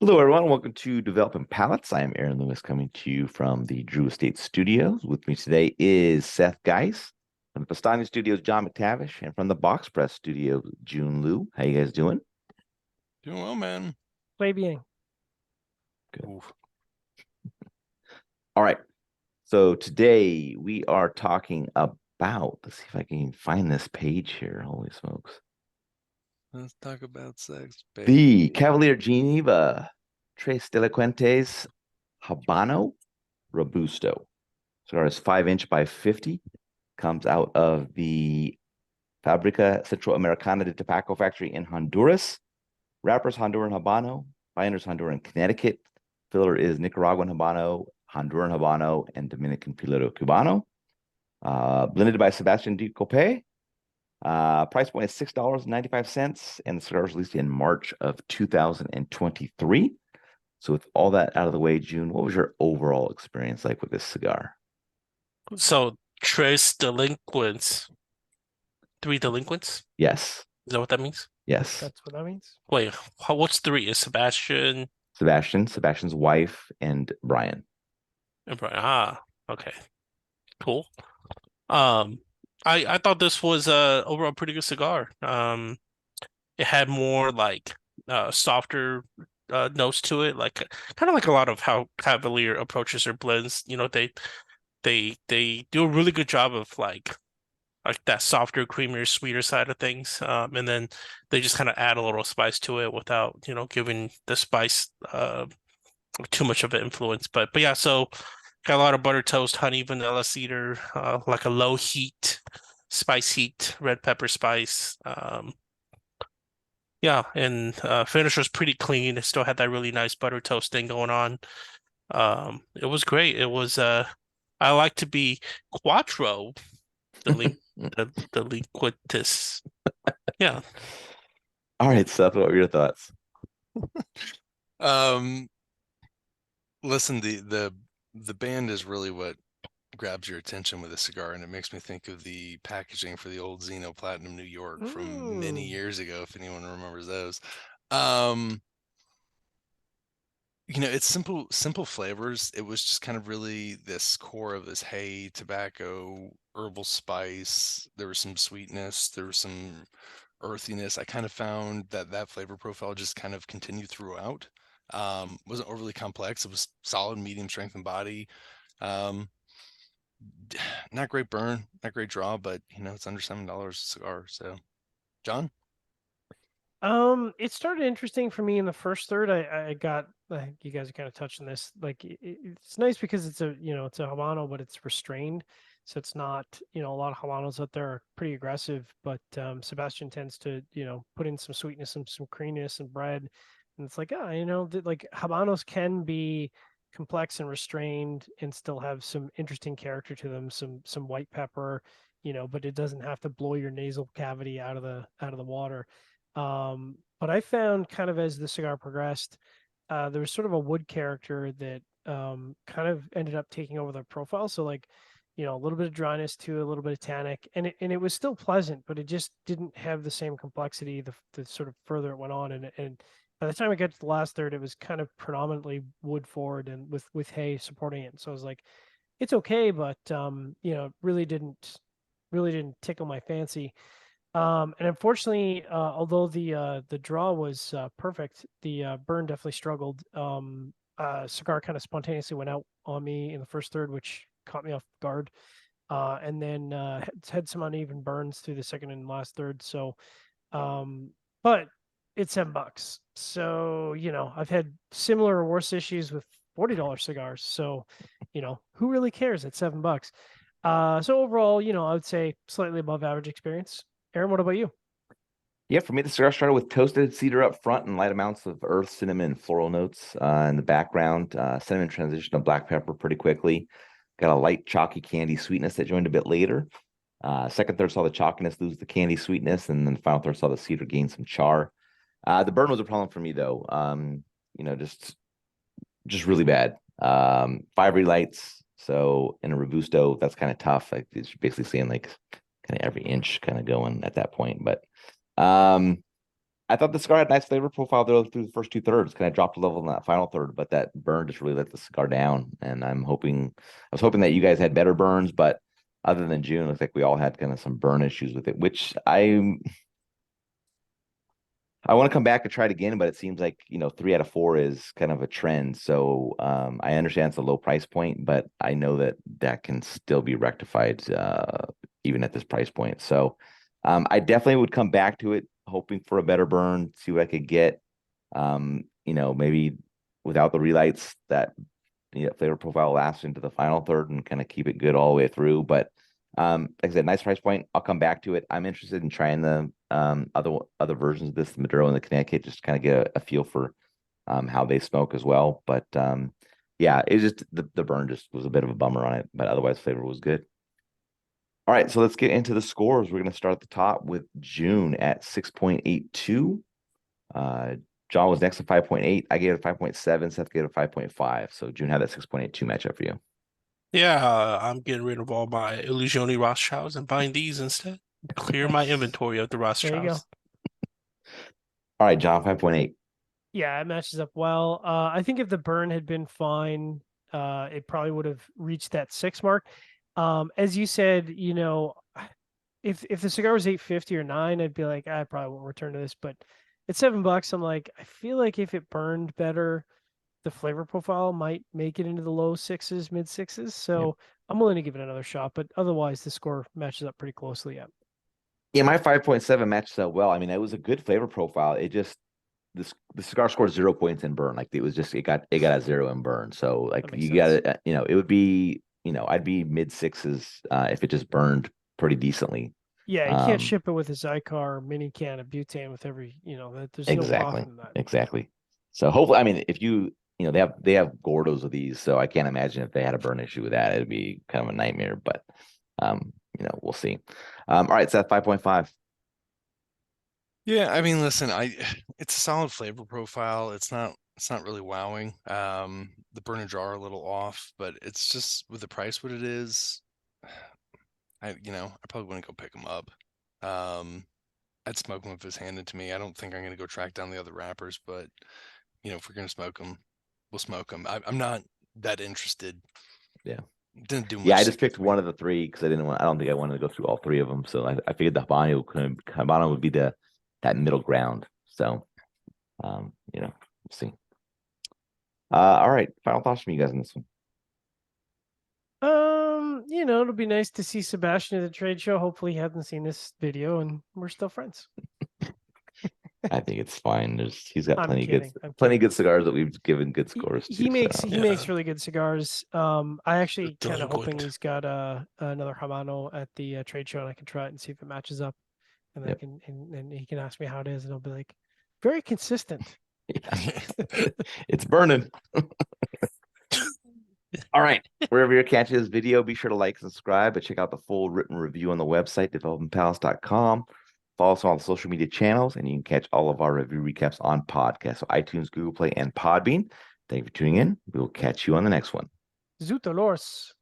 Hello, everyone. Welcome to Developing Palates. I am Aaron Lewis coming to you from the Drew Estate Studios. With me today is Seth Geis. From the Pastani Studios, John McTavish. And from the Box Press Studio, Jiunn Liu. How you guys doing? Doing well, man. Muy bien. Good. Oof. All right. So today we are talking about, let's see if I can find this page here. Holy smokes. Let's talk about sex, The baby. Cavalier Genève Tres Delincuentes Habano Robusto. Cigar is 5-inch by 50. Comes out of the Fábrica Centroamericana de Tobacco Factory in Honduras. Wrappers Honduran Habano. Binders Honduran Connecticut. Filler is Nicaraguan Habano, Honduran Habano, and Dominican Piloto Cubano. Blended by Sebastian de Copé. Price point is $6.95, and the cigar was released in March of 2023. So with all that out of the way, Jiunn, what was your overall experience like with this cigar? So, tres delinquents, three delinquents? Yes. Is that what that means? Yes. That's what that means. Wait, what's three? Is Sebastian Sebastian's wife, and Brian. and Brian? Ah, okay, cool. Um, I thought this was overall pretty good cigar. It had more like softer notes to it, like kind of like a lot of how Cavalier approaches their blends. You know, they do a really good job of like that softer, creamier, sweeter side of things. And then they just kind of add a little spice to it without, giving the spice too much of an influence. But yeah, so got a lot of butter toast, honey, vanilla cedar, like a low heat, spice heat, red pepper spice. Yeah, and finish was pretty clean. It still had that really nice butter toast thing going on. It was great. It was I like to be quattro delinquentis. Yeah. All right, Seth, what were your thoughts? Um, Listen, the band is really what grabs your attention with a cigar, and it makes me think of the packaging for the old Zeno Platinum New York from many years ago, if anyone remembers those. Um, it's simple flavors. It was just kind of really this core of this hay, tobacco, herbal spice. There was some sweetness, there was some earthiness. I kind of found that flavor profile just kind of continued throughout. Wasn't overly complex. It was solid, medium strength and body. Um, Not great burn, not great draw, but it's under $7 a cigar. So, John? It started interesting for me in the first third. I got you guys kind of touched on this. Like it's nice because it's a Habano, but it's restrained, so it's not a lot of Habanos out there are pretty aggressive. But Sebastian tends to put in some sweetness and some creaminess and bread, and it's like like Habanos can be complex and restrained and still have some interesting character to them. Some white pepper, but it doesn't have to blow your nasal cavity out of the water. But I found kind of as the cigar progressed, there was sort of a wood character that kind of ended up taking over the profile. So like, a little bit of dryness to a little bit of tannic, and it was still pleasant, but it just didn't have the same complexity the sort of further it went on. And by the time I got to the last third, it was kind of predominantly wood forward and with hay supporting it. So I was like, it's okay, but really didn't tickle my fancy. And unfortunately, although the draw was perfect, the burn definitely struggled. Cigar kind of spontaneously went out on me in the first third, which caught me off guard. And then had some uneven burns through the second and last third. So, but it's $7. So, I've had similar or worse issues with $40 cigars. So, who really cares at $7? So overall, I would say slightly above average experience. Aaron, what about you? Yeah, for me, the cigar started with toasted cedar up front and light amounts of earth, cinnamon, and floral notes in the background. Cinnamon transitioned to black pepper pretty quickly. Got a light chalky candy sweetness that joined a bit later. Second third saw the chalkiness lose the candy sweetness, and then the final third saw the cedar gain some char. The burn was a problem for me though. Just really bad. 5 relights. So in a Robusto, that's kind of tough. Like it's basically seeing like kind of every inch kind of going at that point. But I I thought the cigar had nice flavor profile there through the first 2/3. Kind of dropped a level in that final third, but that burn just really let the cigar down. And I was hoping that you guys had better burns, but other than Jiunn, looks like we all had kind of some burn issues with it, which I want to come back and try it again, but it seems like 3 out of 4 is kind of a trend. So I understand it's a low price point, but I know that can still be rectified even at this price point. So I definitely would come back to it, hoping for a better burn, see what I could get. Maybe without the relights, that flavor profile lasts into the final third and kind of keep it good all the way through. But like I said, nice price point. I'll come back to it. I'm interested in trying the other versions of this, the Maduro and the Connecticut, just to kind of get a feel for how they smoke as well. But yeah, it's just the burn just was a bit of a bummer on it, but otherwise flavor was good. All right, so let's get into the scores. We're going to start at the top with Jiunn at 6.82. John was next at 5.8. I gave it a 5.7. Seth gave it a 5.5. So Jiunn had that 6.82 matchup for you. Yeah, I'm getting rid of all my Illusione Rothschilds and buying these instead. Clear my inventory of the There you go. Rothschilds. All right, John, 5.8. Yeah, it matches up well. I think if the burn had been fine, it probably would have reached that 6 mark. As you said, if the cigar was 8.50 or 9, I'd be like, I probably won't return to this. But at $7, I'm like, I feel like if it burned better, the flavor profile might make it into the low 6s, mid 6s. So I'm willing to give it another shot. But otherwise, the score matches up pretty closely. Yeah. Yeah, my 5.7 matched so well. I mean, it was a good flavor profile. It just the cigar scored 0 points in burn. Like it was just it got a 0 in burn. So like makes you got sense. it. It would be I'd be mid 6s if it just burned pretty decently. Yeah, you can't ship it with a Zycar mini can of butane with every, there's no profit in that. Exactly. So hopefully, I mean, if they have Gordos of these, so I can't imagine if they had a burn issue with that, it'd be kind of a nightmare. But we'll see. All right, Seth, 5.5. Yeah, I mean, listen, it's a solid flavor profile. It's not really wowing. The burn and jar are a little off, but it's just with the price what it is. I probably wouldn't go pick them up. I'd smoke them if it's handed to me. I don't think I'm gonna go track down the other wrappers, but if we're gonna smoke them, we'll smoke them. I'm not that interested. Yeah. Didn't do much. Yeah, I just picked one of the 3 because I don't think I wanted to go through all 3 of them. So I figured the Habano would be that middle ground. So we'll see. All right, final thoughts from you guys on this one. It'll be nice to see Sebastian at the trade show. Hopefully he hasn't seen this video and we're still friends. I think it's fine. He's got plenty of good cigars that we've given good scores to. He makes really good cigars. I actually kind of Delinquent. hoping he's got another Habano at the trade show and I can try it and see if it matches up. And then and he can ask me how it is and I'll be like, very consistent. It's burning. All right. Wherever you're catching this video, be sure to like and subscribe, but check out the full written review on the website, developmentpalace.com. Follow us on all the social media channels, and you can catch all of our review recaps on podcasts, so iTunes, Google Play, and Podbean. Thank you for tuning in. We will catch you on the next one. Zutolors.